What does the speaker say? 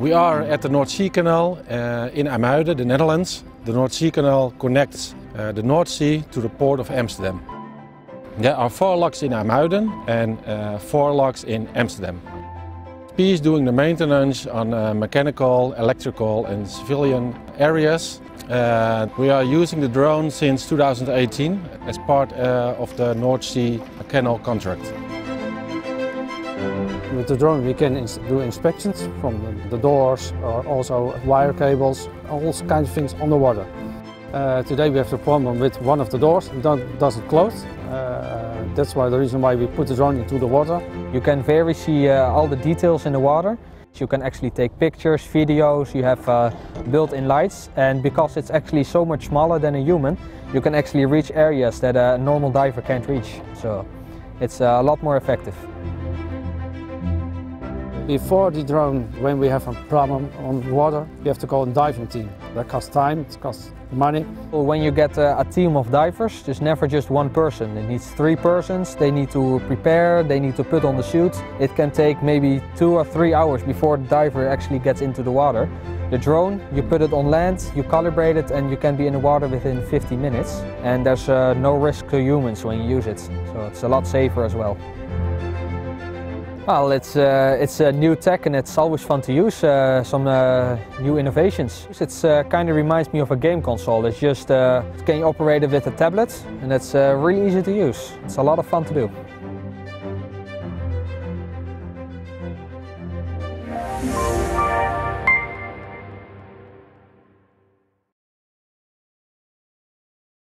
We are at the North Sea Canal in IJmuiden, the Netherlands. The North Sea Canal connects the North Sea to the port of Amsterdam. There are 4 locks in IJmuiden and 4 locks in Amsterdam. SP is doing the maintenance on mechanical, electrical and civilian areas. We are using the drone since 2018 as part of the North Sea Canal contract. With the drone we can do inspections from the doors or also wire cables, all kinds of things on the water. Today we have the problem with one of the doors, it doesn't close. That's why the reason why we put the drone into the water. You can very see all the details in the water. You can actually take pictures, videos, you have built-in lights, and because it's actually so much smaller than a human, you can actually reach areas that a normal diver can't reach. So it's a lot more effective. Before the drone, when we have a problem on water, we have to call a diving team. That costs time, it costs money. When you get a team of divers, there's never just one person. It needs 3 persons. They need to prepare, they need to put on the suits. It can take maybe 2 or 3 hours before the diver actually gets into the water. The drone, you put it on land, you calibrate it, and you can be in the water within 50 minutes. And there's no risk to humans when you use it, so it's a lot safer as well. Well, it's a new tech and it's always fun to use some new innovations. It kind of reminds me of a game console. It's just can you operate it with a tablet and it's really easy to use. It's a lot of fun to do.